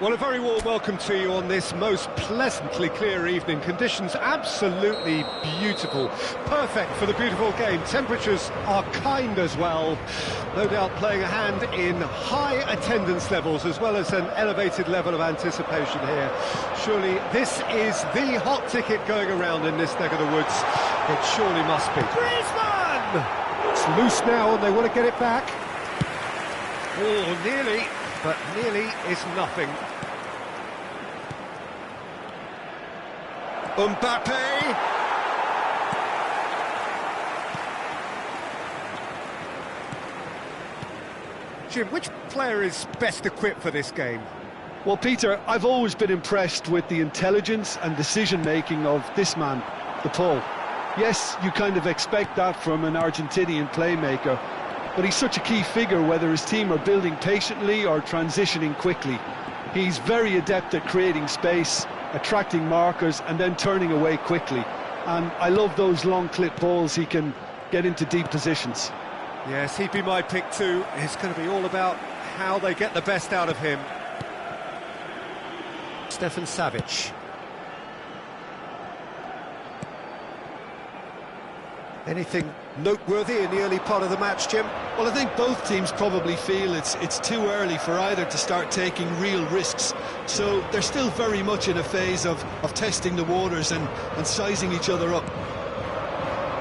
Well, a very warm welcome to you on this most pleasantly clear evening. Conditions absolutely beautiful. Perfect for the beautiful game. Temperatures are kind as well. No doubt playing a hand in high attendance levels as well as an elevated level of anticipation here. Surely this is the hot ticket going around in this neck of the woods. It surely must be. Griezmann! It's loose now and they want to get it back. Oh, nearly. But nearly is nothing. Mbappe! Jim, which player is best equipped for this game? Well, Peter, I've always been impressed with the intelligence and decision-making of this man, the Paul. Yes, you kind of expect that from an Argentinian playmaker, but he's such a key figure whether his team are building patiently or transitioning quickly. He's very adept at creating space, attracting markers and then turning away quickly. And I love those long clip balls he can get into deep positions. Yes, he'd be my pick too. It's going to be all about how they get the best out of him. Stefan Savic. Anything noteworthy in the early part of the match, Jim? Well, I think both teams probably feel it's too early for either to start taking real risks. So they're still very much in a phase of testing the waters and sizing each other up.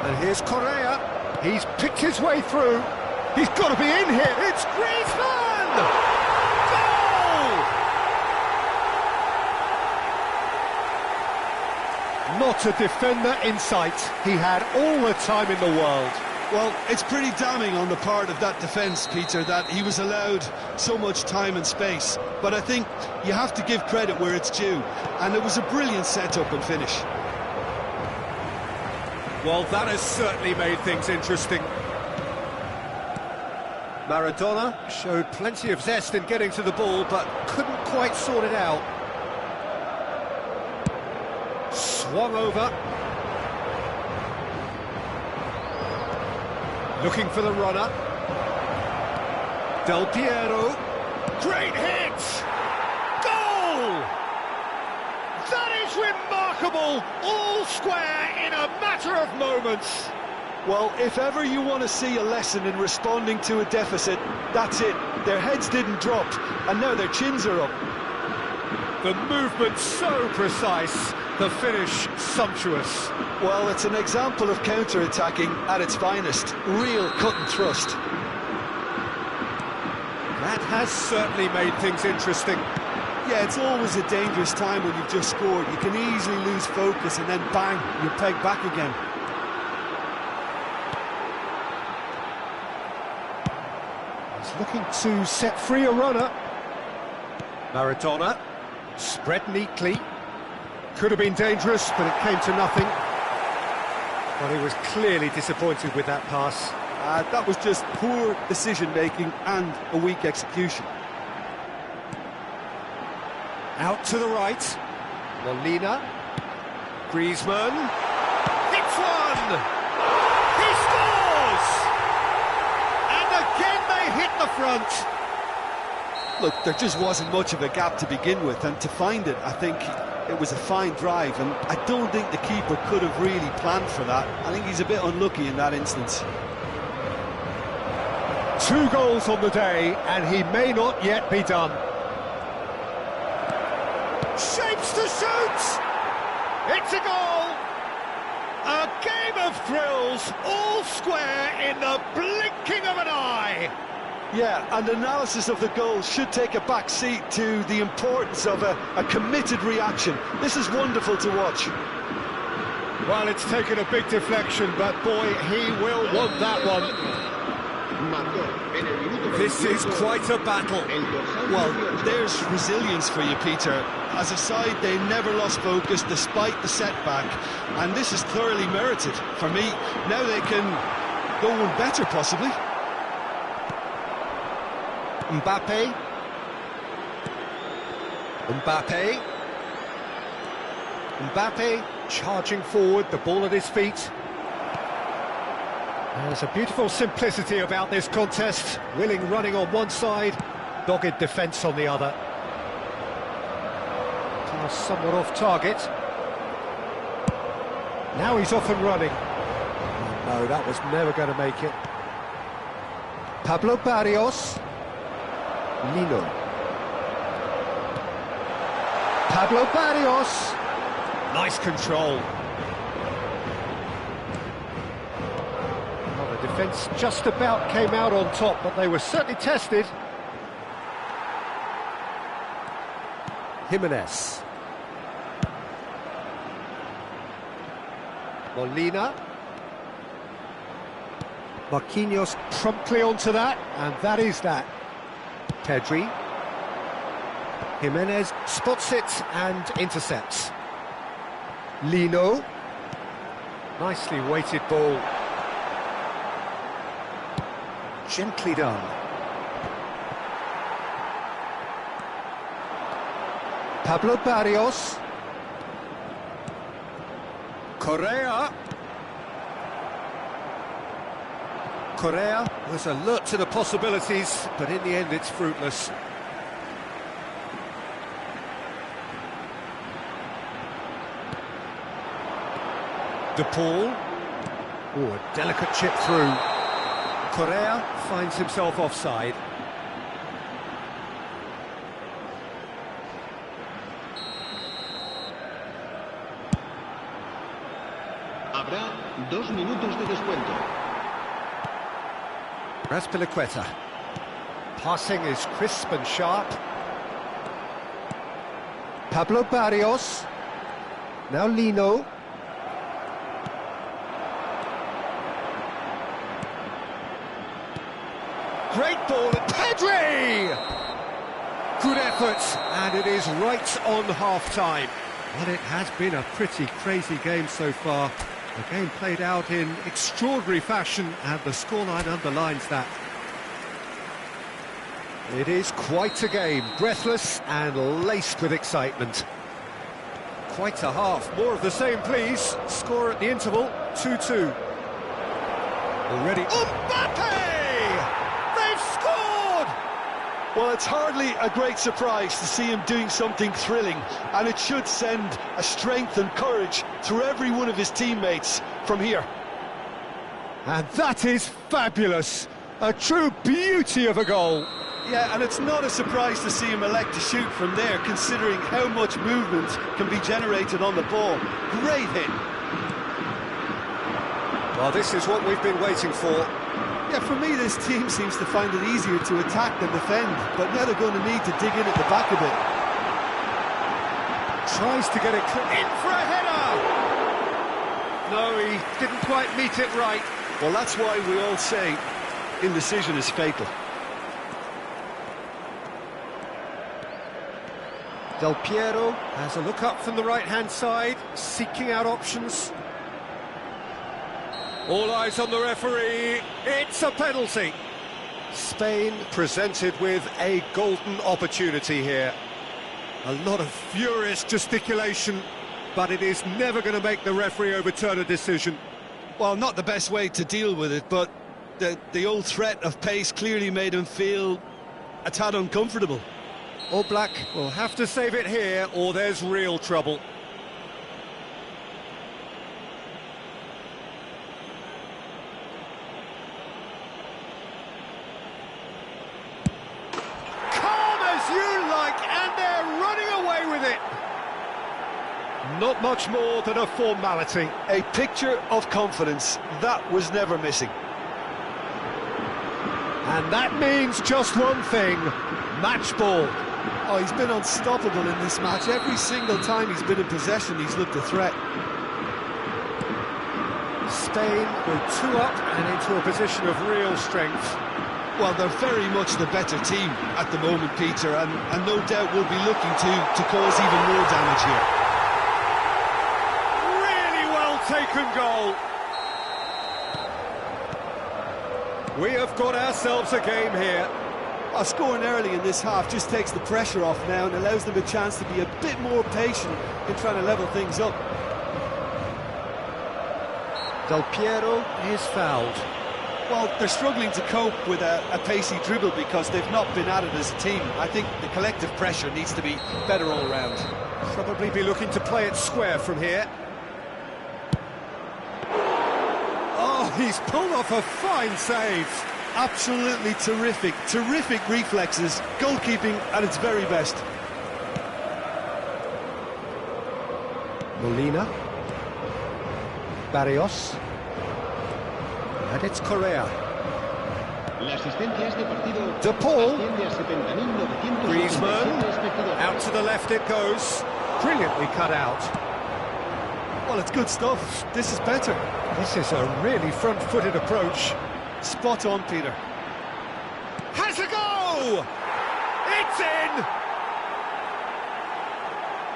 And here's Correa. He's picked his way through. He's got to be in here. It's Griezmann! Not a defender in sight. He had all the time in the world. Well, it's pretty damning on the part of that defence, Peter, that he was allowed so much time and space. But I think you have to give credit where it's due. And it was a brilliant set-up and finish. Well, that has certainly made things interesting. Maradona showed plenty of zest in getting to the ball, but couldn't quite sort it out. Swung over. Looking for the runner. Del Piero. Great hit! Goal! That is remarkable! All square in a matter of moments. Well, if ever you want to see a lesson in responding to a deficit, that's it. Their heads didn't drop, and now their chins are up. The movement so precise, the finish sumptuous. Well, it's an example of counter-attacking at its finest. Real cut and thrust. That has certainly made things interesting. Yeah, it's always a dangerous time when you've just scored. You can easily lose focus and then bang, you're pegged back again. He's looking to set free a runner. Maradona. Spread neatly. Could have been dangerous, but it came to nothing. Well, he was clearly disappointed with that pass. That was just poor decision-making and a weak execution. Out to the right. Molina. Griezmann. Hits one! He scores! And again they hit the front. Look, there just wasn't much of a gap to begin with, and to find it, I think it was a fine drive, and I don't think the keeper could have really planned for that. I think he's a bit unlucky in that instance. 2 goals on the day, and he may not yet be done. Shapes to shoot! It's a goal! A game of thrills, all square in the blinking of an eye! Yeah, and analysis of the goal should take a back seat to the importance of a committed reaction. This is wonderful to watch. Well, it's taken a big deflection, but boy, he will want that one. This is quite a battle. Well, there's resilience for you, Peter. As a side, they never lost focus despite the setback, and this is thoroughly merited. For me, now they can go one better, possibly. Mbappe. Mbappe charging forward, the ball at his feet. There's a beautiful simplicity about this contest. Willing running on one side, dogged defence on the other. was somewhat off target. Now he's off and running. Oh, no, that was never going to make it. Pablo Barrios. Lino. Pablo Barrios. Nice control. Well, the defence just about came out on top, but they were certainly tested. Jimenez. Molina. Marquinhos promptly onto that, and that is that. Pedri. Jimenez spots it and intercepts. Lino. Nicely weighted ball. Gently done. Pablo Barrios. Correa. Correa was alert to the possibilities, but in the end it's fruitless. De Paul. Oh, a delicate chip through. Correa finds himself offside. Habrá 2 minutos de descuento. Raspilicueta. Passing is crisp and sharp. Pablo Barrios. Now Lino. Great ball at Pedri! Good effort, and it is right on half-time. Well, it has been a pretty crazy game so far. The game played out in extraordinary fashion, and the scoreline underlines that. It is quite a game, breathless and laced with excitement. Quite a half, more of the same please. Score at the interval, 2-2. Already, Mbappe! They've scored! Well, it's hardly a great surprise to see him doing something thrilling, and it should send a strength and courage through every one of his teammates from here. And that is fabulous! A true beauty of a goal! Yeah, and it's not a surprise to see him elect to shoot from there, considering how much movement can be generated on the ball. Great hit! Well, this is what we've been waiting for. Yeah, for me, this team seems to find it easier to attack than defend, but now they're going to need to dig in at the back a bit. Tries to get it in for a header! No, he didn't quite meet it right. Well, that's why we all say indecision is fatal. Del Piero has a look up from the right-hand side, seeking out options. All eyes on the referee, it's a penalty. Spain presented with a golden opportunity here. A lot of furious gesticulation, but it is never going to make the referee overturn a decision. Well, not the best way to deal with it, but the old threat of pace clearly made him feel a tad uncomfortable. All Black will have to save it here, or there's real trouble. Calm as you like, and they're running away with it. Not much more than a formality. A picture of confidence, that was never missing. And that means just one thing, match ball. Oh, he's been unstoppable in this match. Every single time he's been in possession, he's looked a threat. Spain go 2 up and into a position of real strength. Well, they're very much the better team at the moment, Peter, and no doubt will be looking to cause even more damage here. Really well taken goal. We have got ourselves a game here. Scoring early in this half just takes the pressure off now and allows them a chance to be a bit more patient in trying to level things up. Del Piero is fouled. Well, they're struggling to cope with a pacey dribble because they've not been at it as a team. I think the collective pressure needs to be better all round. Probably be looking to play it square from here. Oh, he's pulled off a fine save. Absolutely terrific, terrific reflexes, goalkeeping at its very best. Molina. Barrios. And it's Correa. La asistencia a este partido De Paul. asciende a 70.976 Griezmann. espectadores. Out to the left it goes. Brilliantly cut out. Well, it's good stuff. This is better. This is a really front-footed approach. Spot on, Peter. Has a go! It's in!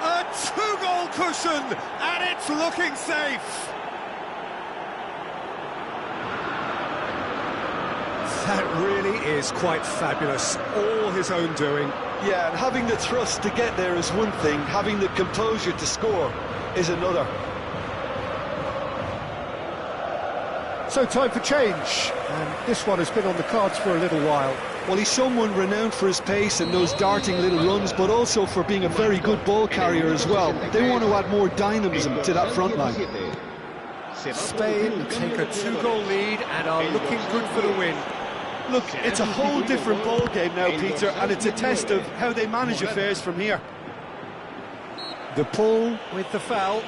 A two-goal cushion, and it's looking safe. That really is quite fabulous. All his own doing. Yeah, and having the thrust to get there is one thing, having the composure to score is another. So time for change, and this one has been on the cards for a little while. Well, he's someone renowned for his pace and those darting little runs, but also for being a very good ball carrier as well. They want to add more dynamism to that front line. Spain take a two-goal lead and are looking good for the win. Look, it's a whole different ball game now, Peter, and it's a test of how they manage affairs from here. De Paul with the foul.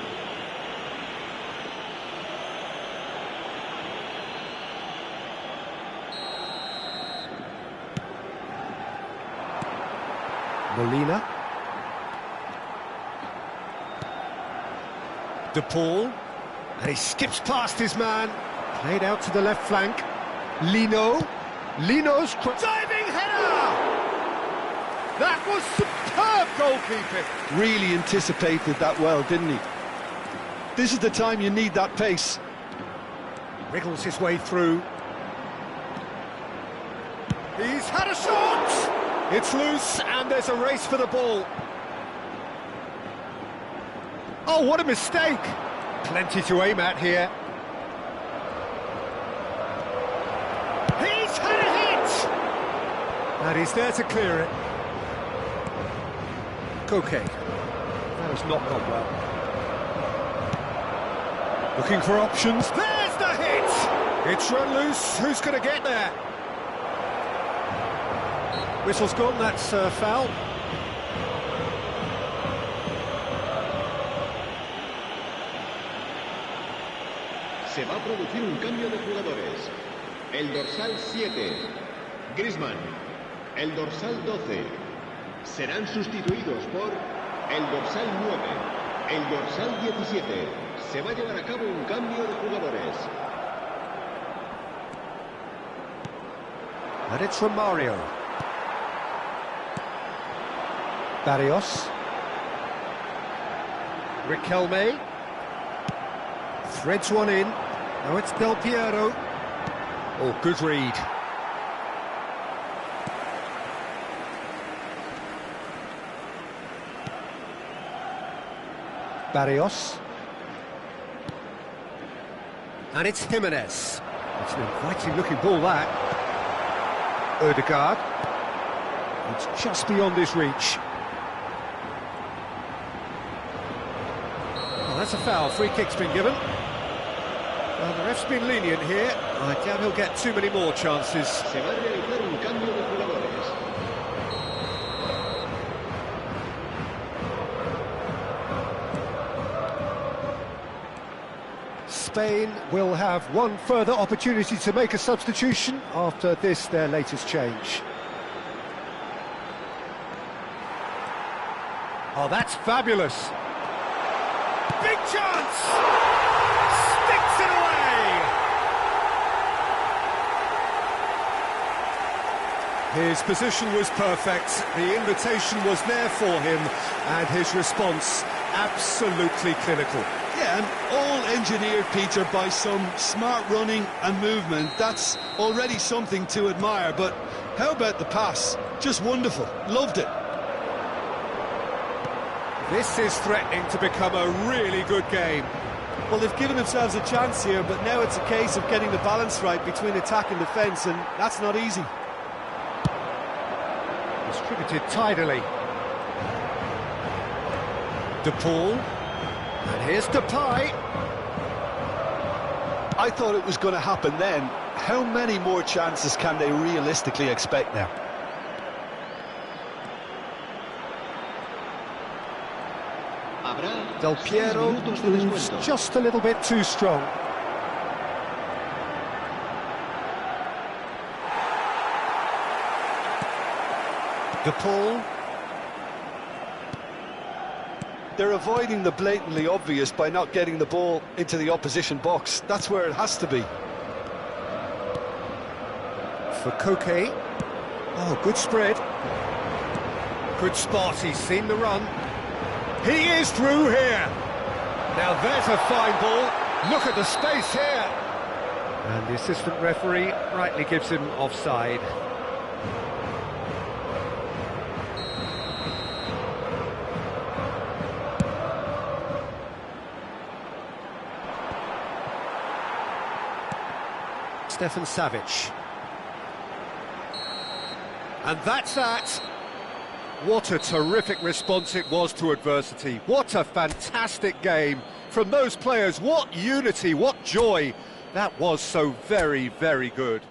Molina. De Paul. And he skips past his man. Played out to the left flank. Lino. Lino's diving header! That was superb goalkeeping. Really anticipated that well, didn't he? This is the time you need that pace. Wriggles his way through. He's had a shot! It's loose and there's a race for the ball. Oh, what a mistake! Plenty to aim at here. He's had a hit! And he's there to clear it. Okay. That has not gone well. Looking for options. There's the hit! It's run loose. Who's going to get there? Whistle's gone, that's foul. Se va a producir un cambio de jugadores. El dorsal 7, Griezmann. El dorsal 12. Serán sustituidos por el dorsal 9, el dorsal 17. Se va a llevar a cabo un cambio de jugadores. And it's from Mario. Barrios. Riquelme. Threads one in. Now it's Del Piero. Oh, good read. Barrios. And it's Jimenez. It's an inviting looking ball, that. Ødegaard. It's just beyond his reach. Oh, that's a foul. Free kick's been given. Well, the ref's been lenient here. I doubt he'll get too many more chances. Se va a realizar un cambio de jugadores. Spain will have one further opportunity to make a substitution after this, their latest change. Oh, that's fabulous. Big chance! Sticks it away! His position was perfect, the invitation was there for him, and his response absolutely clinical. Yeah, and all engineered, Peter, by some smart running and movement. That's already something to admire, but how about the pass? Just wonderful. Loved it. This is threatening to become a really good game. Well, they've given themselves a chance here, but now it's a case of getting the balance right between attack and defence, and that's not easy. Distributed tidily. De Paul. And here's Depay. I thought it was going to happen then. How many more chances can they realistically expect now? Del Piero moves just a little bit too strong. De Paul. They're avoiding the blatantly obvious by not getting the ball into the opposition box. That's where it has to be. For Coop. Oh, good spread. Good spot, he's seen the run. He is through here. Now there's a fine ball. Look at the space here. And the assistant referee rightly gives him offside. Stefan Savic. And that's that. What a terrific response it was to adversity. What a fantastic game from those players. What unity, what joy. That was so very, very good.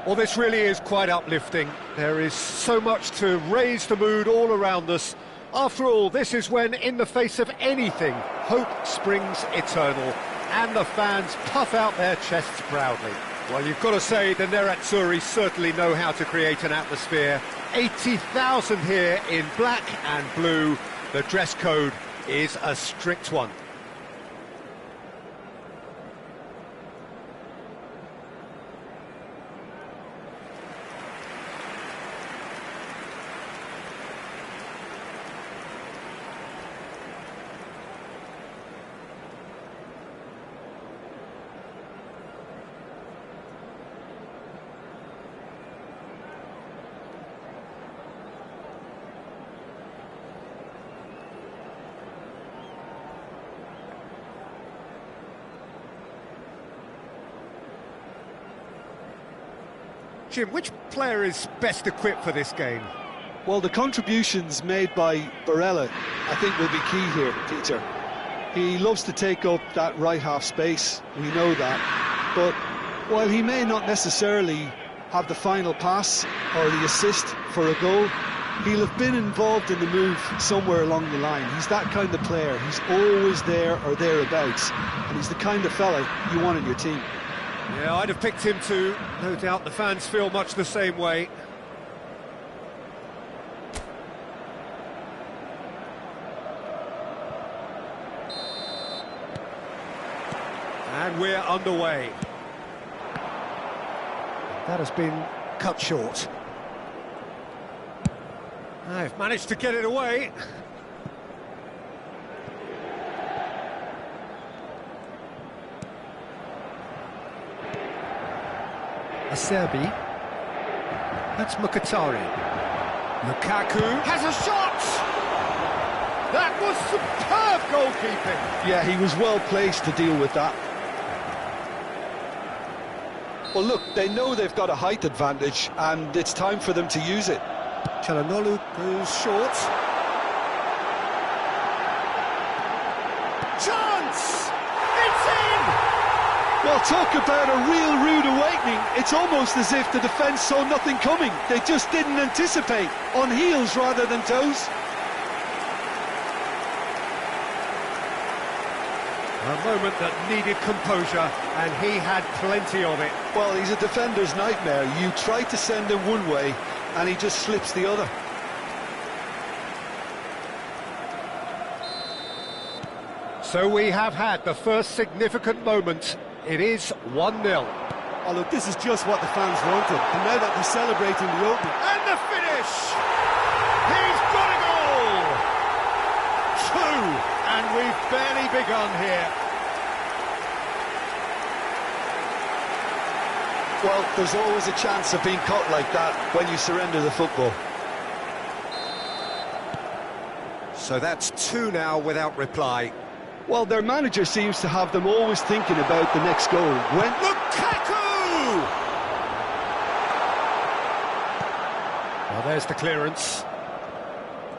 Well, this really is quite uplifting. There is so much to raise the mood all around us. After all, this is when, in the face of anything, hope springs eternal, and the fans puff out their chests proudly. Well, you've got to say the Nerazzurri certainly know how to create an atmosphere. 80,000 here in black and blue. The dress code is a strict one. Jim, which player is best equipped for this game? Well, the contributions made by Barella, I think, will be key here, Peter. He loves to take up that right half space, we know that. But while he may not necessarily have the final pass or the assist for a goal, he'll have been involved in the move somewhere along the line. He's that kind of player. He's always there or thereabouts. And he's the kind of fella you want in your team. Yeah, I'd have picked him too. No doubt the fans feel much the same way. And we're underway. That has been cut short. I've managed to get it away. Acerbi. That's Mkhitaryan. Lukaku has a shot! That was superb goalkeeping! Yeah, he was well placed to deal with that. Well, look, they know they've got a height advantage, and it's time for them to use it. Çalhanoğlu goes short. Chance! It's in! Well, talk about a real rude awakening. It's almost as if the defence saw nothing coming. They just didn't anticipate, on heels rather than toes. A moment that needed composure, and he had plenty of it. Well, he's a defender's nightmare. You try to send him one way, and he just slips the other. So we have had the first significant moment. It is 1-0. Oh, look, this is just what the fans wanted. And now that they're celebrating the opening. And the finish! He's got a goal! 2, and we've barely begun here. Well, there's always a chance of being caught like that when you surrender the football. So that's 2 now without reply. Well, their manager seems to have them always thinking about the next goal. When Lukaku! Well, there's the clearance.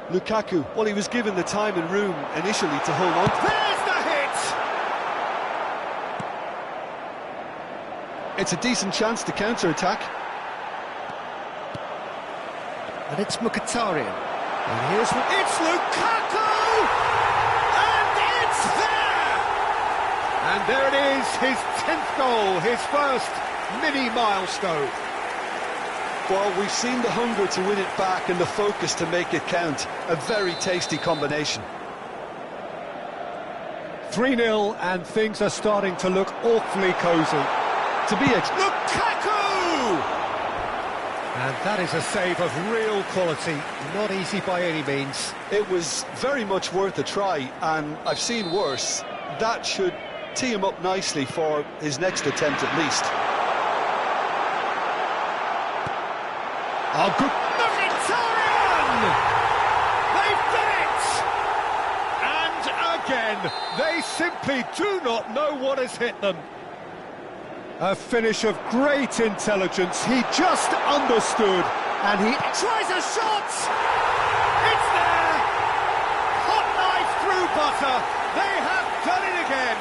Lukaku, well, he was given the time and room initially to hold on. There's the hit! It's a decent chance to counter-attack. And it's Mkhitaryan. And it's Lukaku! And there it is, his 10th goal, his first mini-milestone. Well, we've seen the hunger to win it back and the focus to make it count. A very tasty combination. 3-0, and things are starting to look awfully cosy. To be Lukaku! And that is a save of real quality, not easy by any means. It was very much worth a try, and I've seen worse. That should tee him up nicely for his next attempt at least. Oh, good. Mkhitaryan! They've done it! And again, they simply do not know what has hit them. A finish of great intelligence. He just understood, and he tries a shot! It's there! Hot knife through butter. They have done it again.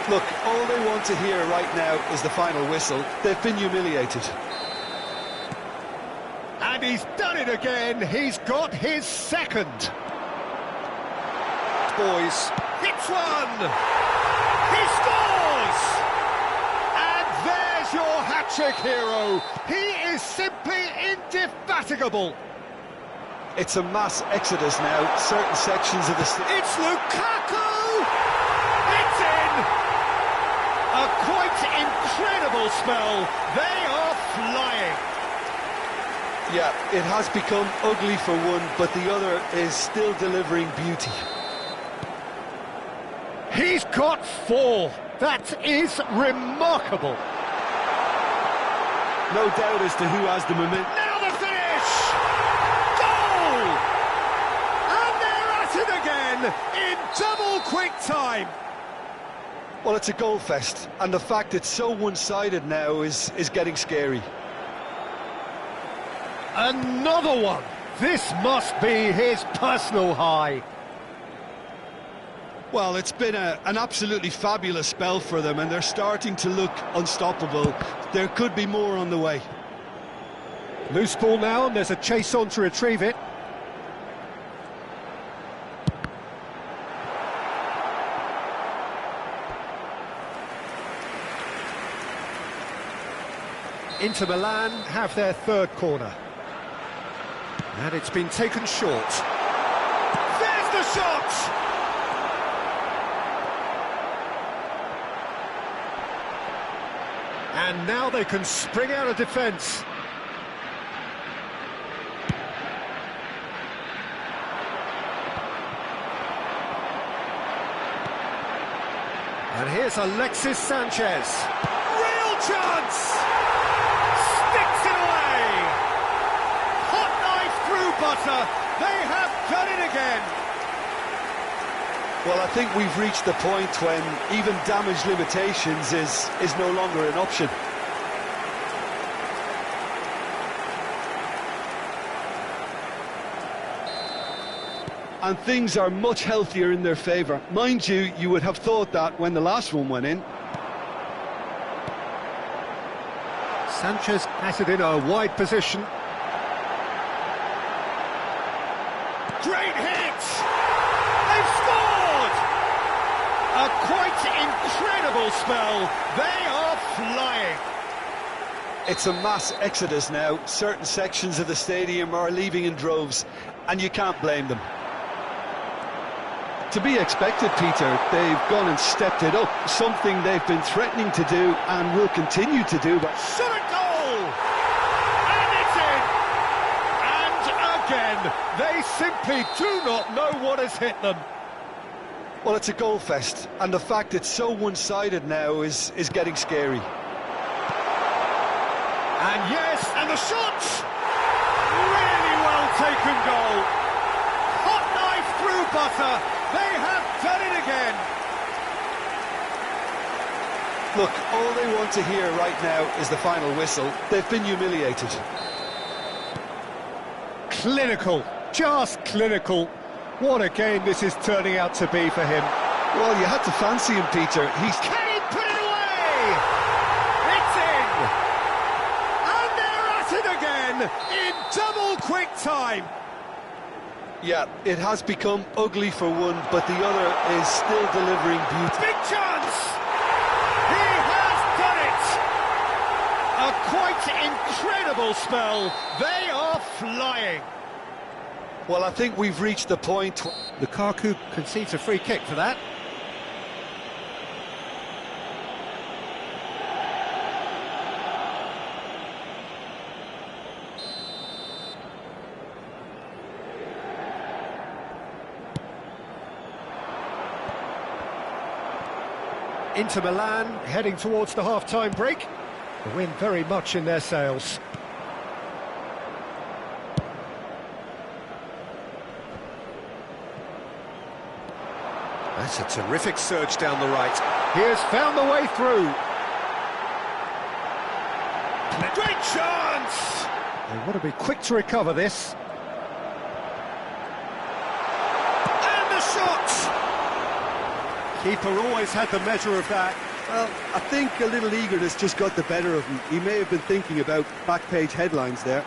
Look, all they want to hear right now is the final whistle. They've been humiliated. And he's done it again. He's got his second. Boys, hits one. He scores. And there's your hat-trick hero. He is simply indefatigable. It's a mass exodus now. Certain sections of the... It's Lukaku. It's in. A quite incredible spell. They are flying. Yeah, it has become ugly for one, but the other is still delivering beauty. He's got 4. That is remarkable. No doubt as to who has the momentum. Now the finish! Goal! And they're at it again in double quick time. Well, it's a goal fest, and the fact it's so one-sided now is getting scary. Another one. This must be his personal high. Well, it's been an absolutely fabulous spell for them, and they're starting to look unstoppable. There could be more on the way. Loose ball now, and there's a chase on to retrieve it. Inter Milan have their third corner. And it's been taken short. There's the shot! And now they can spring out of defence. And here's Alexis Sanchez. Real chance! Sticks it away! Hot knife through butter. They have done it again. Well, I think we've reached the point when even damage limitations is no longer an option. And things are much healthier in their favour. Mind you, you would have thought that when the last one went in. Sanchez has it in a wide position. Great hit! They've scored! A quite incredible spell. They are flying. It's a mass exodus now. Certain sections of the stadium are leaving in droves, and you can't blame them. To be expected, Peter. They've gone and stepped it up, something they've been threatening to do and will continue to do. But shot at goal! And it's in! And again, they simply do not know what has hit them. Well, it's a goal fest, and the fact it's so one-sided now is getting scary. And yes, and the shot! Really well taken goal. Hot knife through butter. They have done it again. Look, all they want to hear right now is the final whistle. They've been humiliated. Clinical, just clinical. What a game this is turning out to be for him. Well, you had to fancy him, Peter. Can he put it away? It's in! And they're at it again in double quick time. Yeah, it has become ugly for one, but the other is still delivering beauty. Big chance! He has done it! A quite incredible spell. They are flying. Well, I think we've reached the point... Lukaku concedes a free kick for that. Inter Milan heading towards the half-time break. The wind very much in their sails. That's a terrific surge down the right. He has found the way through. Great chance! They want to be quick to recover this. And the shot! Keeper always had the measure of that. Well, I think a little eagerness just got the better of him. He may have been thinking about back-page headlines there.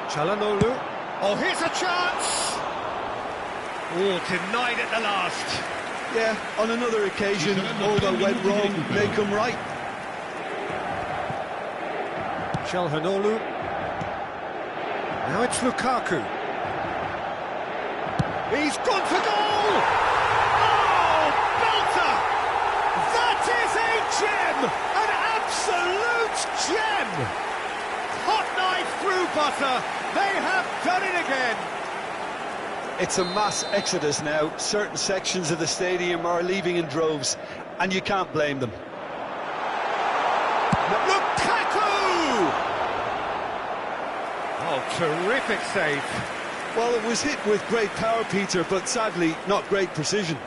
Çalhanoğlu. Oh, here's a chance! Oh, denied at the last. Yeah, on another occasion, all that went wrong may come right. Çalhanoğlu. Now it's Lukaku. He's gone for goal! Oh, belter! That is a gem! An absolute gem! Hot knife through butter. They have done it again. It's a mass exodus now. Certain sections of the stadium are leaving in droves, and you can't blame them. Lukaku! Oh, terrific save. Well, it was hit with great power, Peter, but sadly, not great precision.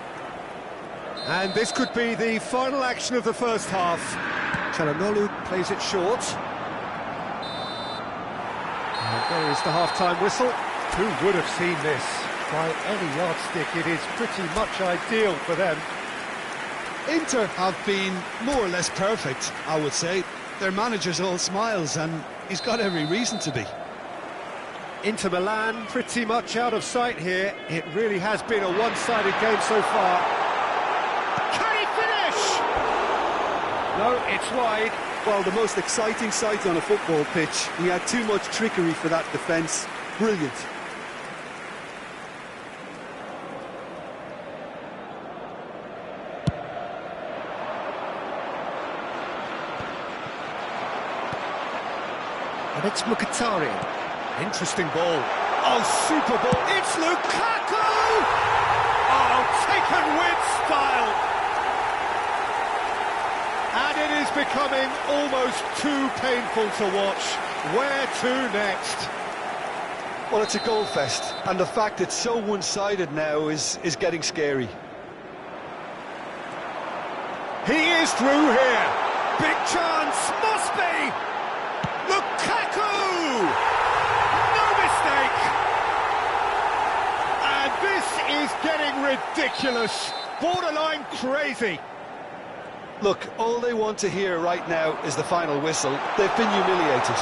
And this could be the final action of the first half. Çalhanoğlu plays it short. And there is the half-time whistle. Who would have seen this? By any yardstick, it is pretty much ideal for them. Inter have been more or less perfect, I would say. Their manager's all smiles, and he's got every reason to be. Inter Milan pretty much out of sight here. It really has been a one-sided game so far. Can he finish? No, it's wide. Well, the most exciting sight on a football pitch. He had too much trickery for that defence. Brilliant. And it's Mkhitaryan. Interesting ball. Oh, super ball. It's Lukaku! Oh, taken with style. And it is becoming almost too painful to watch. Where to next? Well, it's a goal fest, and the fact it's so one-sided now is getting scary. He is through here. Big chance, must be. Lukaku! No mistake. And this is getting ridiculous. Borderline crazy. Look, all they want to hear right now is the final whistle. They've been humiliated.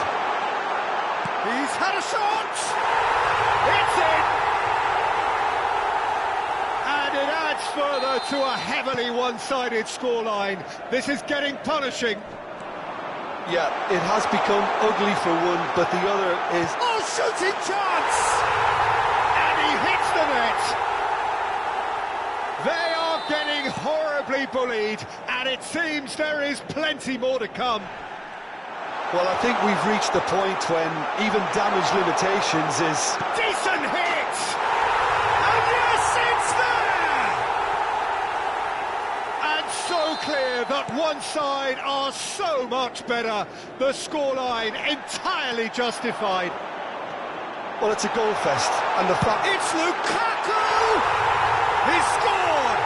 He's had a shot! It's in! And it adds further to a heavily one-sided scoreline. This is getting punishing. Yeah, it has become ugly for one, but the other is... Oh, shooting chance! And he hits the net! They are getting horribly bullied, and it seems there is plenty more to come. Well, I think we've reached the point when even damage limitations is... Decent hit! And yes, it's there! And so clear that one side are so much better. The scoreline entirely justified. Well, it's a goal fest, and the fact... It's Lukaku! He scored!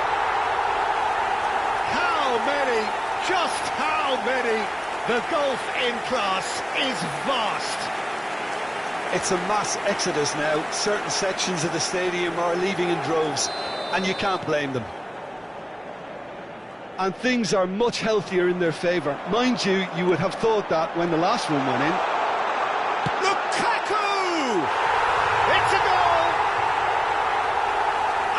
How many? Just how many? The gulf in class is vast. It's a mass exodus now. Certain sections of the stadium are leaving in droves, and you can't blame them. And things are much healthier in their favour. Mind you, you would have thought that when the last one went in. Lukaku! It's a goal!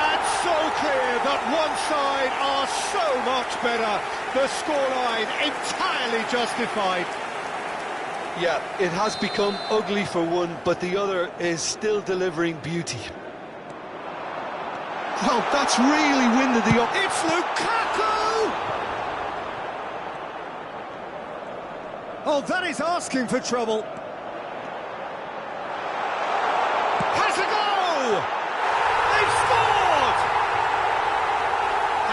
And so clear that one side are so much better. The scoreline entirely justified. Yeah, it has become ugly for one, but the other is still delivering beauty. Well, that's really winded the up. It's Lukaku! Oh, that is asking for trouble. Has a goal! They've scored!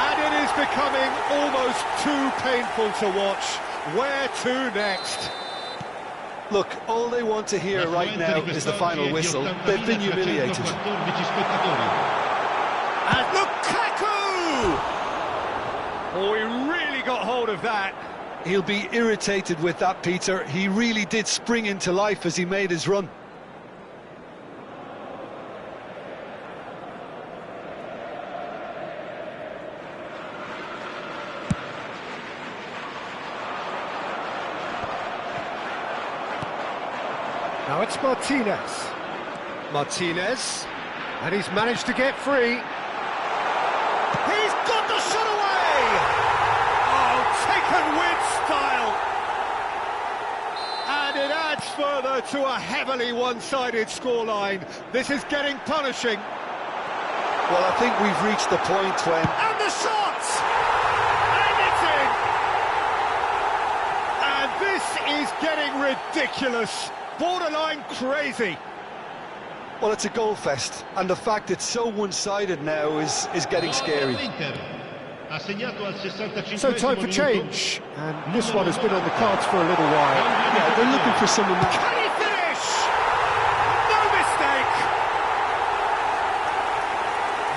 And it is becoming almost too painful to watch. Where to next? Look, all they want to hear right now is the final whistle. They've been humiliated. And Lukaku! Oh, he really got hold of that. He'll be irritated with that, Peter. He really did spring into life as he made his run. Now it's Martinez. Martinez. And he's managed to get free. He's got the shot away! Oh, taken with style! And it adds further to a heavily one-sided scoreline. This is getting punishing. Well, I think we've reached the point when... And the shot! And it's in! And this is getting ridiculous. Borderline crazy. Well, it's a goal fest, and the fact it's so one-sided now is getting scary. So time for change, and this one has been on the cards for a little while. Yeah, they're looking for someone... Can he finish? No mistake!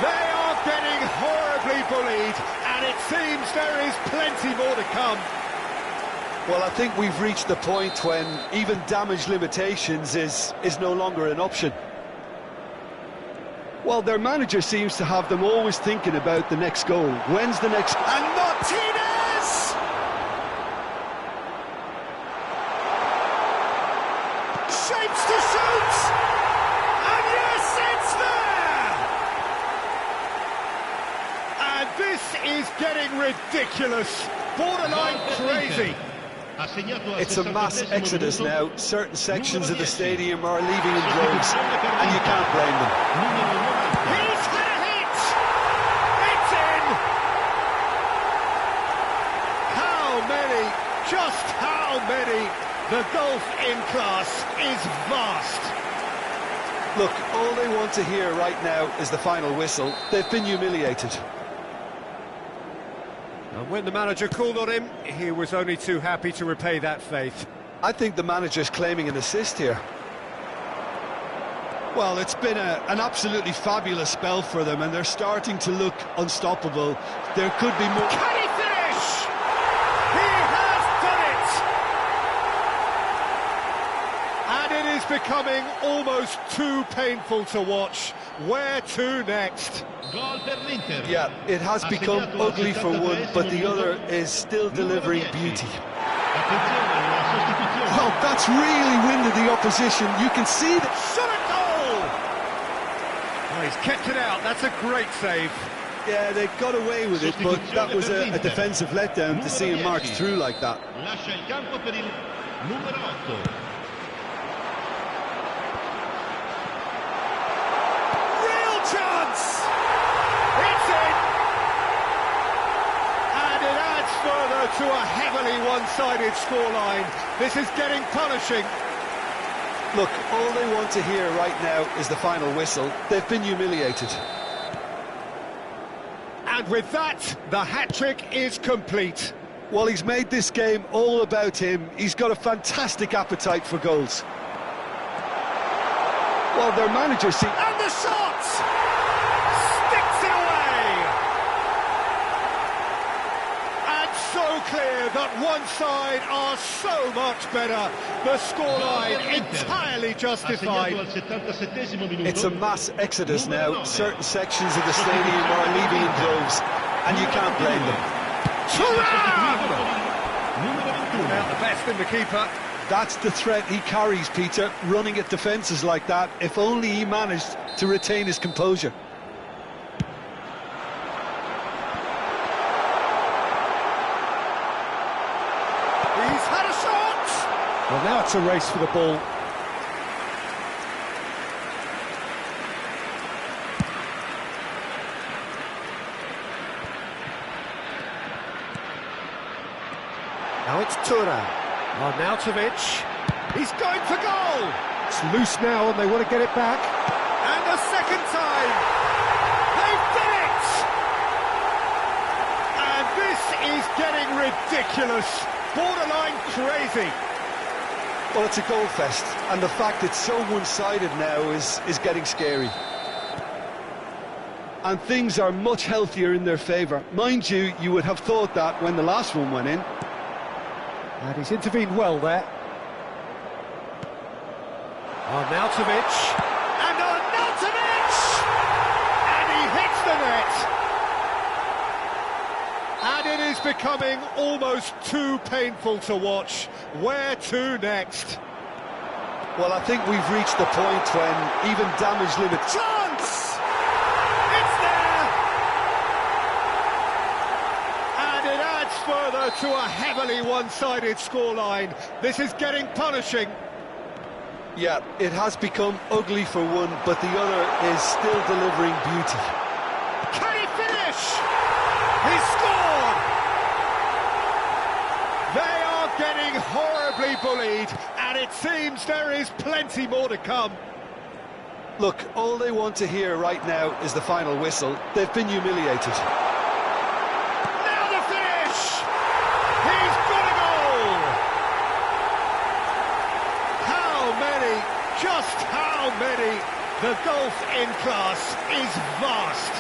They are getting horribly bullied, and it seems there is plenty more to come. Well, I think we've reached the point when even damage limitations is no longer an option. Well, their manager seems to have them always thinking about the next goal. When's the next... And Martinez! Shapes to shoot! And yes, it's there! And this is getting ridiculous. Borderline crazy. It's a mass exodus now. Certain sections of the stadium are leaving in droves, and you can't blame them. He's had a hit! It's in! How many? Just how many? The gulf in class is vast. Look, all they want to hear right now is the final whistle. They've been humiliated. And when the manager called on him, he was only too happy to repay that faith. I think the manager's claiming an assist here. Well, it's been an absolutely fabulous spell for them, and they're starting to look unstoppable. There could be more... Can he finish? He has done it! And it is becoming almost too painful to watch. Where to next? Yeah, it has become ugly for one, but the other is still delivering beauty. Well, that's really winded the opposition. You can see that... Shot at goal! Oh, he's kept it out. That's a great save. Yeah, they got away with it, but that was a defensive letdown to see him march through like that. Real chance! It's in! And it adds further to a heavily one-sided scoreline. This is getting punishing. Look, all they want to hear right now is the final whistle. They've been humiliated. And with that, the hat-trick is complete. Well, he's made this game all about him. He's got a fantastic appetite for goals. Well, their manager seems... And the shot! Sticks it away! And so clear that one side are so much better. The scoreline entirely justified. It's a mass exodus now. Certain sections of the stadium are leaving in droves, and you can't blame them. Out the best in the keeper. That's the threat he carries, Peter, running at defences like that. If only he managed to retain his composure. He's had a shot! Well, now it's a race for the ball. Now it's Turan. Arnautovic. He's going for goal! It's loose now and they want to get it back. And a second time! They've done it! And this is getting ridiculous. Borderline crazy. Well, it's a goal fest, and the fact it's so one-sided now is getting scary. And things are much healthier in their favour. Mind you, you would have thought that when the last one went in. And he's intervened well there. Arnautovic. And Arnautovic! And he hits the net. And it is becoming almost too painful to watch. Where to next? Well, I think we've reached the point when even damage limit... Chance! It's there! And it adds further to a heavily one-sided scoreline. This is getting punishing. Yeah, it has become ugly for one, but the other is still delivering beauty. Can he finish? He scored! They are getting horribly bullied, and it seems there is plenty more to come. Look, all they want to hear right now is the final whistle. They've been humiliated. Now the finish! He's got a goal! How many? Just how many? The gulf in class is vast.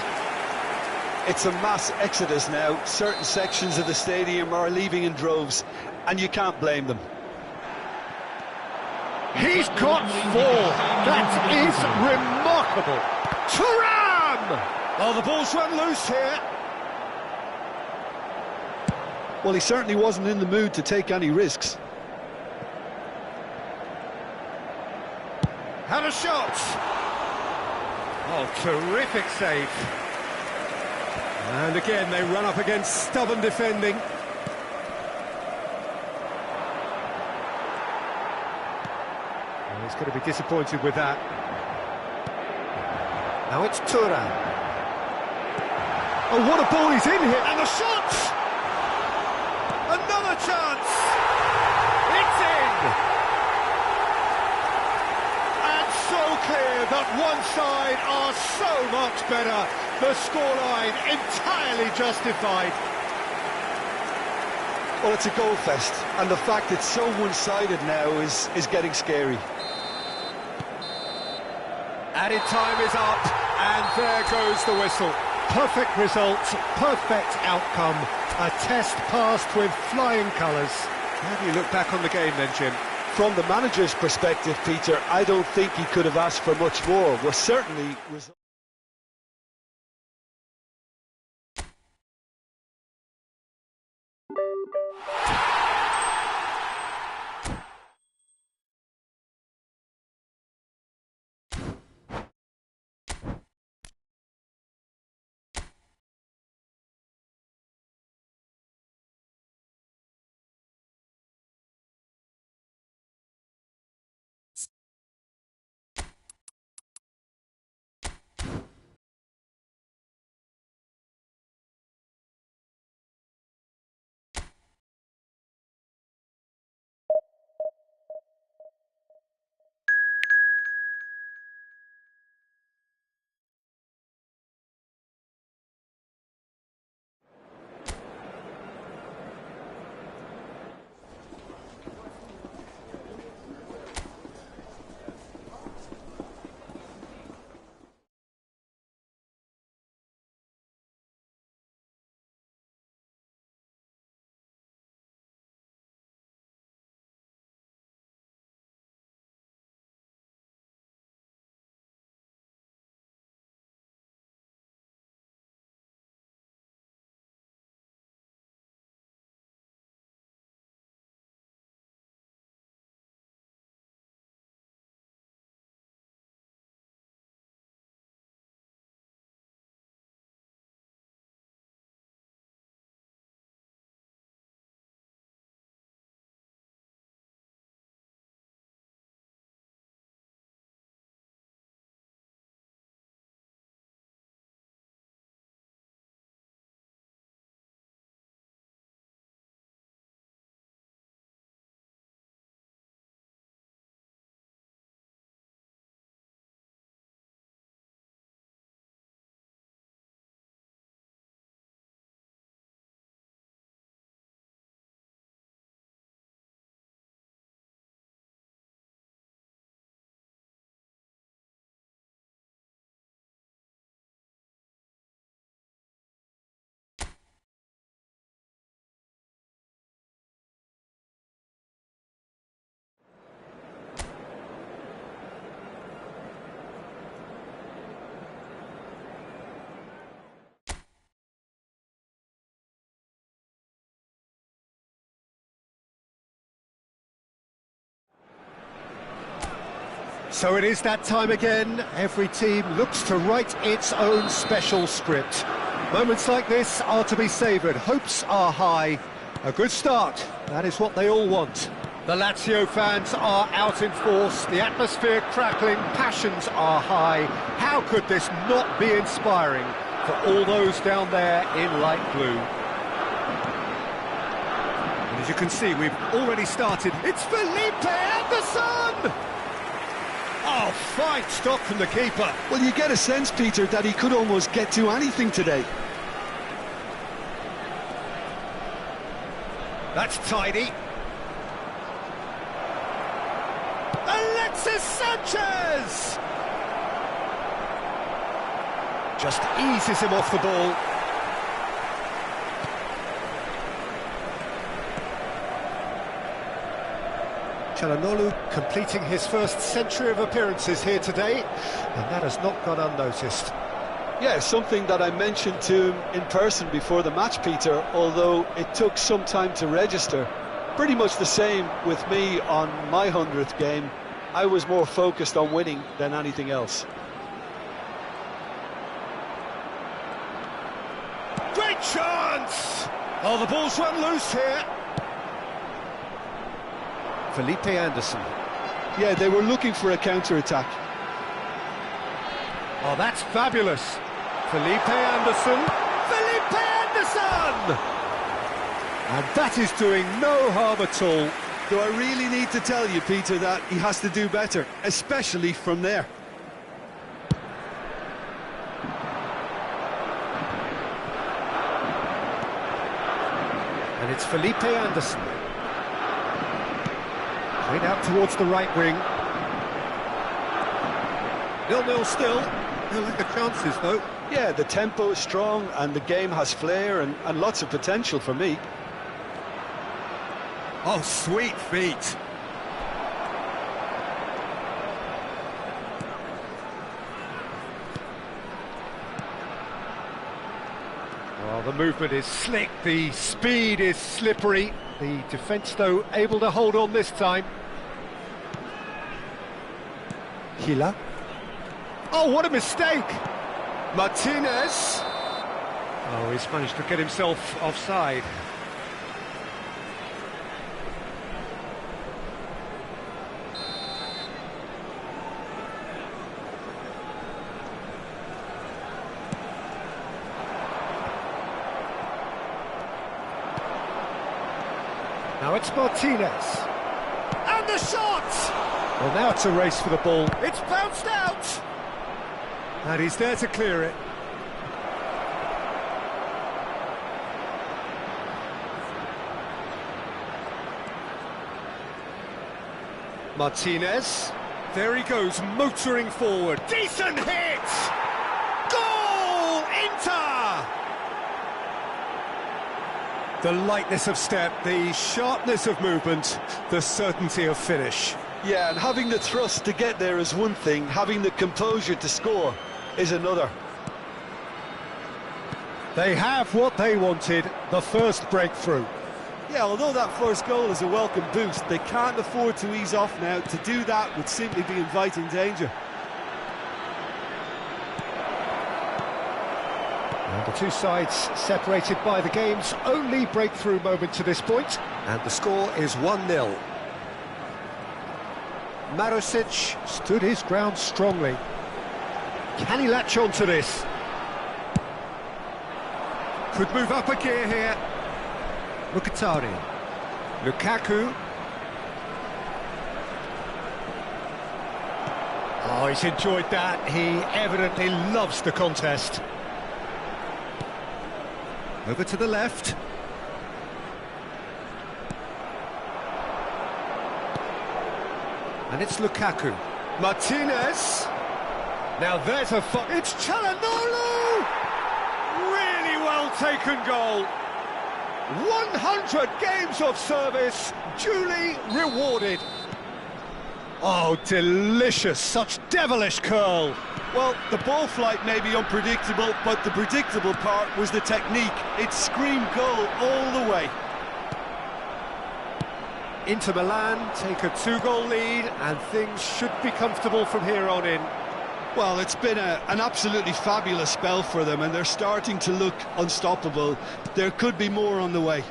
It's a mass exodus now. Certain sections of the stadium are leaving in droves, and you can't blame them. He's got 4. That is remarkable. Thuram! Oh, the ball's run loose here. Well, he certainly wasn't in the mood to take any risks. Had a shot. Oh, terrific save. And again, they run up against stubborn defending. Well, he's going to be disappointed with that. Now it's Thuram. Oh, what a ball he's in here. And the shot! Another chance! It's in! And so clear that one side are so much better. The scoreline entirely justified. Well, it's a goal fest, and the fact it's so one-sided now is getting scary. Added time is up, and there goes the whistle. Perfect result, perfect outcome. A test passed with flying colours. How do you look back on the game then, Jim? From the manager's perspective, Peter, I don't think he could have asked for much more. We're certainly... So it is that time again. Every team looks to write its own special script. Moments like this are to be savoured. Hopes are high. A good start, that is what they all want. The Lazio fans are out in force, the atmosphere crackling, passions are high. How could this not be inspiring for all those down there in light blue? And as you can see, we've already started. It's Felipe Anderson! Oh, fine stop from the keeper. Well, you get a sense, Peter, that he could almost get to anything today. That's tidy. Alexis Sanchez! Just eases him off the ball. Çalhanoğlu completing his first century of appearances here today, and that has not gone unnoticed. Yeah, something that I mentioned to him in person before the match, Peter, although it took some time to register. Pretty much the same with me on my 100th game. I was more focused on winning than anything else. Great chance! Oh, the ball's run loose here. Felipe Anderson. Yeah, they were looking for a counter-attack. Oh, that's fabulous. Felipe Anderson. Felipe Anderson! And that is doing no harm at all. Do I really need to tell you, Peter, that he has to do better, especially from there? And it's Felipe Anderson. Played out towards the right wing. 0-0 still. No lack of chances, though. Yeah, the tempo is strong and the game has flair and lots of potential for me. Oh, sweet feet. Well, the movement is slick, the speed is slippery. The defence, though, able to hold on this time. Hila. Oh, what a mistake! Martinez. Oh, he's managed to get himself offside. Now it's Martinez. And the shot! Well, now it's a race for the ball. It's bounced out! And he's there to clear it. Martinez. There he goes, motoring forward. Decent hit! Goal! Inter! The lightness of step, the sharpness of movement, the certainty of finish. Yeah, and having the thrust to get there is one thing, having the composure to score is another. They have what they wanted, the first breakthrough. Yeah, although that first goal is a welcome boost, they can't afford to ease off now. To do that would simply be inviting danger. And the two sides separated by the game's only breakthrough moment to this point, and the score is 1-0. Marusic stood his ground strongly. Can he latch on to this? Could move up a gear here. Mkhitaryan. Lukaku. Oh, he's enjoyed that. He evidently loves the contest. Over to the left. And it's Lukaku. Martinez. Now there's a... It's Çalhanoğlu! Really well taken goal. 100 games of service, duly rewarded. Oh, delicious, such devilish curl. Well, the ball flight may be unpredictable, but the predictable part was the technique. It screamed goal all the way. Inter Milan take a 2-goal lead, and things should be comfortable from here on in. Well, it's been an absolutely fabulous spell for them, and they're starting to look unstoppable. There could be more on the way.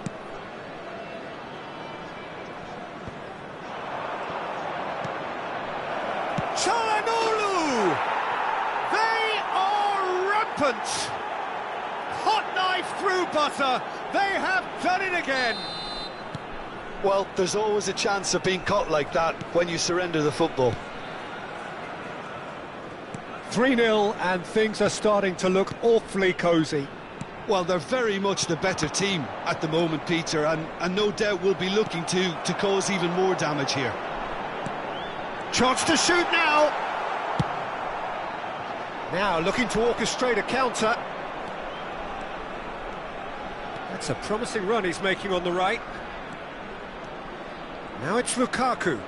Çalhanoğlu! They are rampant! Hot knife through butter, they have done it again! Well, there's always a chance of being caught like that when you surrender the football. 3-0, and things are starting to look awfully cosy. Well, they're very much the better team at the moment, Peter, and no doubt will be looking to cause even more damage here. Chance to shoot now! Now looking to orchestrate a counter. That's a promising run he's making on the right. Now it's Lukaku.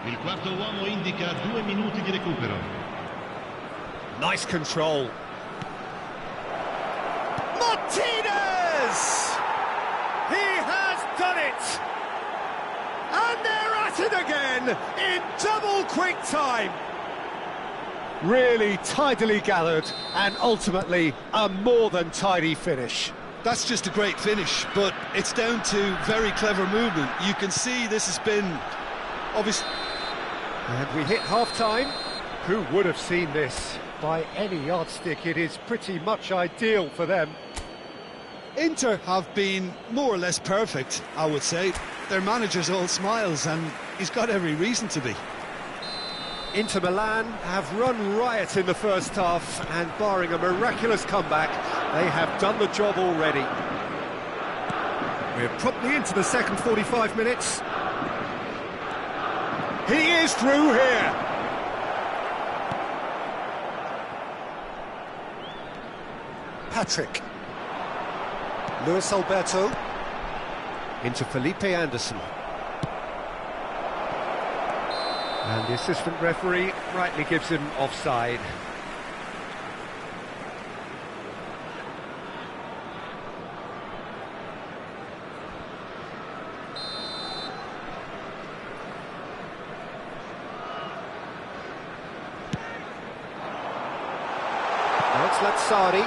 Il quarto uomo indica 2 minuti di recupero. Nice control. Martinez! He has done it! And they're at it again in double quick time. Really tidily gathered, and ultimately a more than tidy finish. That's just a great finish, but it's down to very clever movement. You can see this has been obvious. And we hit half-time. Who would have seen this? By any yardstick, it is pretty much ideal for them. Inter have been more or less perfect, I would say. Their manager's all smiles, and he's got every reason to be. Inter Milan have run riot in the first half, and barring a miraculous comeback, they have done the job already. We're promptly into the second 45 minutes. He is through here. Patrick. Luis Alberto. Into Felipe Anderson. And the assistant referee rightly gives him offside. Now it's Lazzari.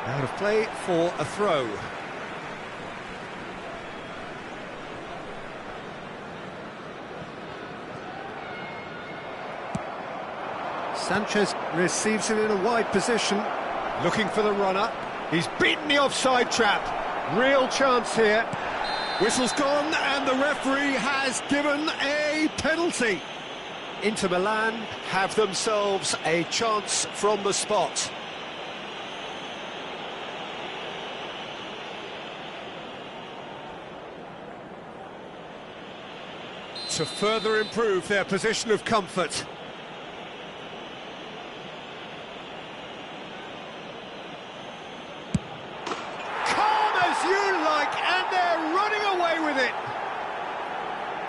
Out of play for a throw. Sanchez receives it in a wide position, looking for the runner. He's beaten the offside trap. Real chance here. Whistle's gone, and the referee has given a penalty. Inter Milan have themselves a chance from the spot. To further improve their position of comfort.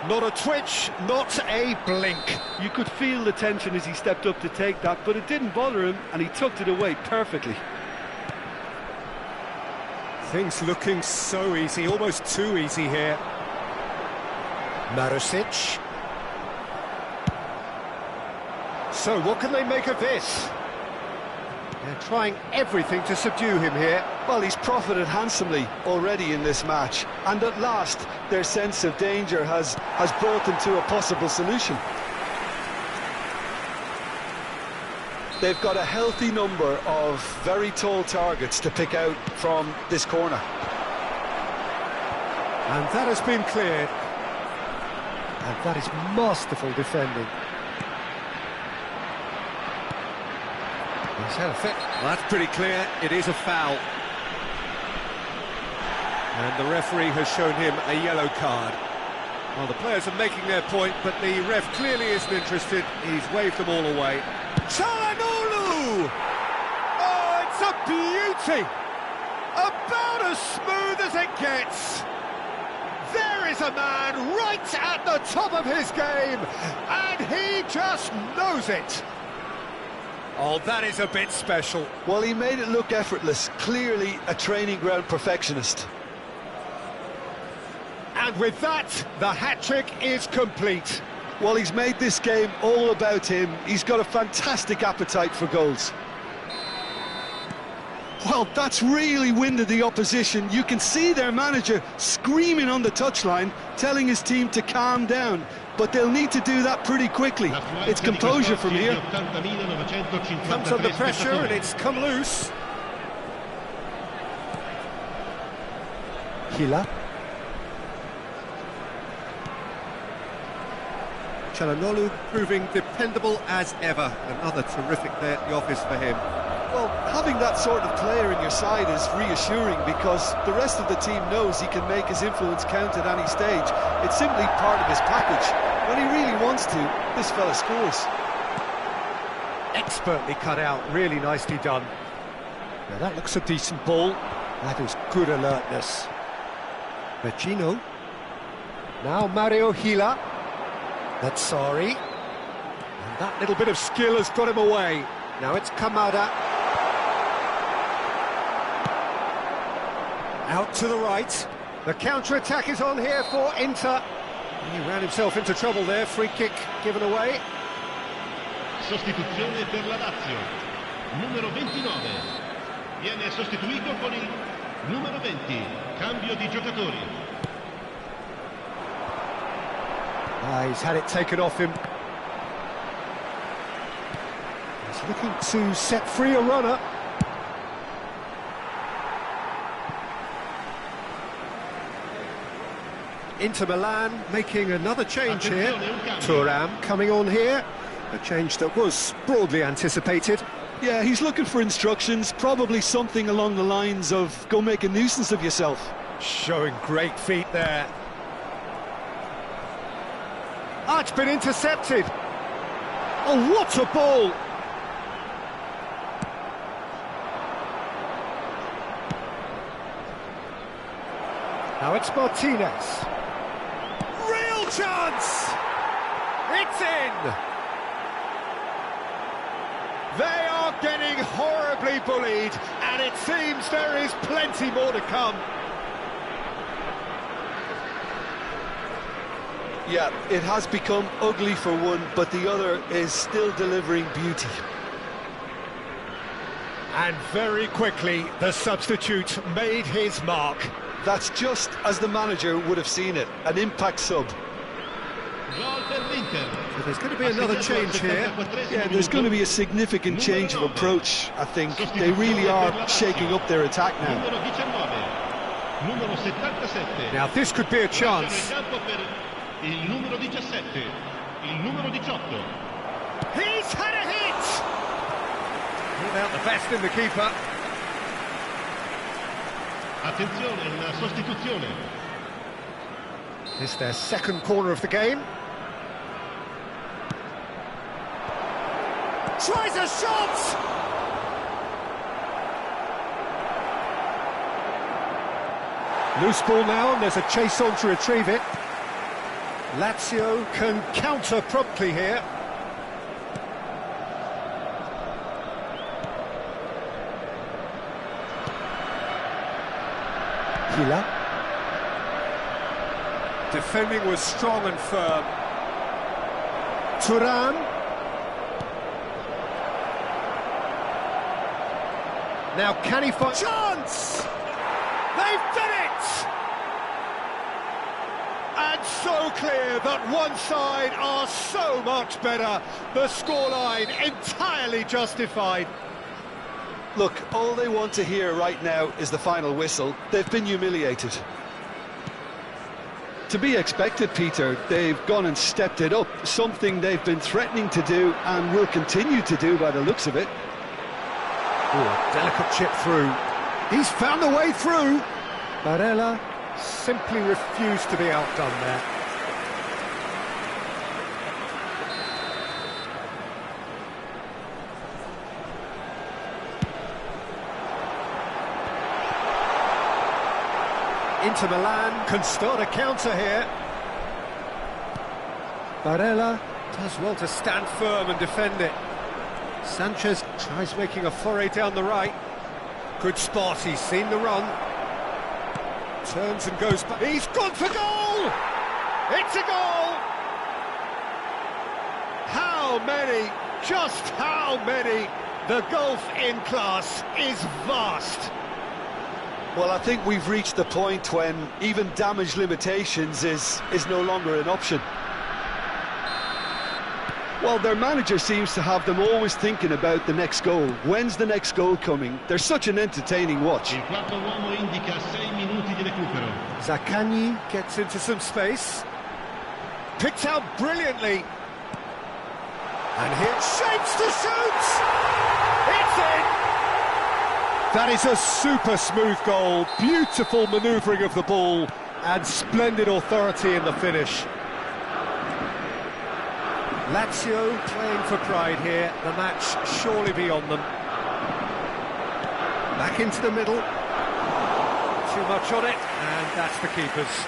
Not a twitch, not a blink. You could feel the tension as he stepped up to take that, but it didn't bother him, and he tucked it away perfectly. Things looking so easy, almost too easy here. Marusic. So what can they make of this? They're trying everything to subdue him here. Well, he's profited handsomely already in this match, and at last their sense of danger has brought them to a possible solution. They've got a healthy number of very tall targets to pick out from this corner. And that has been cleared. And that is masterful defending. He's had a fit. Well, that's pretty clear. It is a foul. And the referee has shown him a yellow card. Well, the players are making their point, but the ref clearly isn't interested. He's waved them all away. Çalhanoğlu! Oh, it's a beauty! About as smooth as it gets. There is a man right at the top of his game, and he just knows it. Oh, that is a bit special. Well, he made it look effortless. Clearly a training ground perfectionist. And with that, the hat-trick is complete. Well, he's made this game all about him. He's got a fantastic appetite for goals. Well, that's really winded the opposition. You can see their manager screaming on the touchline, telling his team to calm down. But they'll need to do that pretty quickly. It's composure from here. Comes under pressure and it's come loose. Hila. Çalhanoğlu proving dependable as ever. Another terrific day at the office for him. Well, having that sort of player in your side is reassuring because the rest of the team knows he can make his influence count at any stage. It's simply part of his package. When he really wants to, this fella scores. Expertly cut out, really nicely done. Now that looks a decent ball. That is good alertness. Vecino. Now Mario Hila. Natsari. And that little bit of skill has got him away. Now it's Kamada. Out to the right. The counter-attack is on here for Inter. He ran himself into trouble there. Free kick given away. Sostituzione per la Lazio. Numero 29. Viene sostituito con il numero 20. Cambio di giocatori. He's had it taken off him. He's looking to set free a runner. Inter Milan making another change here. Thuram coming on here. A change that was broadly anticipated. Yeah, he's looking for instructions, probably something along the lines of go make a nuisance of yourself. Showing great feet there. Ah, it's been intercepted. Oh, what a ball! Now it's Martinez. Real chance! It's in! They are getting horribly bullied, and it seems there is plenty more to come. Yeah, it has become ugly for one, but the other is still delivering beauty. And very quickly, the substitute made his mark. That's just as the manager would have seen it, an impact sub. So there's going to be another change here. Yeah, there's going to be a significant change of approach, I think. They really are shaking up their attack now. Now this could be a chance. Il numero 17, il numero 18. He's had a hit! Without the best in the keeper. Attenzione, una sostituzione. This is their second corner of the game. Tries a shot! Loose ball now, and there's a chase on to retrieve it. Lazio can counter promptly here. Hila. Defending was strong and firm. Thuram. Now can he find... Chance! They've done it! And so clear that one side are so much better. The scoreline entirely justified. Look, all they want to hear right now is the final whistle. They've been humiliated. To be expected, Peter. They've gone and stepped it up, something they've been threatening to do and will continue to do by the looks of it. Ooh, a delicate chip through. He's found a way through. Barella simply refused to be outdone there. Inter Milan can start a counter here. Barella does well to stand firm and defend it. Sanchez tries making a foray down the right. Good spot, he's seen the run. Turns and goes back. He's gone for goal! It's a goal! How many? Just how many? The gulf in class is vast. Well, I think we've reached the point when even damage limitations is no longer an option. Well, their manager seems to have them always thinking about the next goal. When's the next goal coming? They're such an entertaining watch. Il quarto uomo indica 6 minuti di recupero. Zaccagni gets into some space. Picked out brilliantly. And here shapes to shoot! It's in! That is a super smooth goal. Beautiful manoeuvring of the ball and splendid authority in the finish. Lazio playing for pride here. The match surely beyond them. Back into the middle. Too much on it, and that's the keeper's.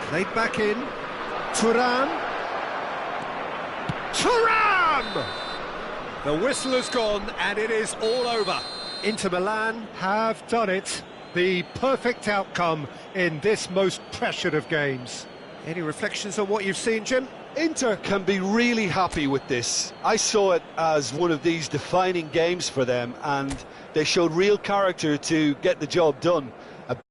Played back in. Thuram. Thuram! The whistle has gone, and it is all over. Inter Milan have done it. The perfect outcome in this most pressured of games. Any reflections on what you've seen, Jim? Inter can be really happy with this. I saw it as one of these defining games for them, and they showed real character to get the job done.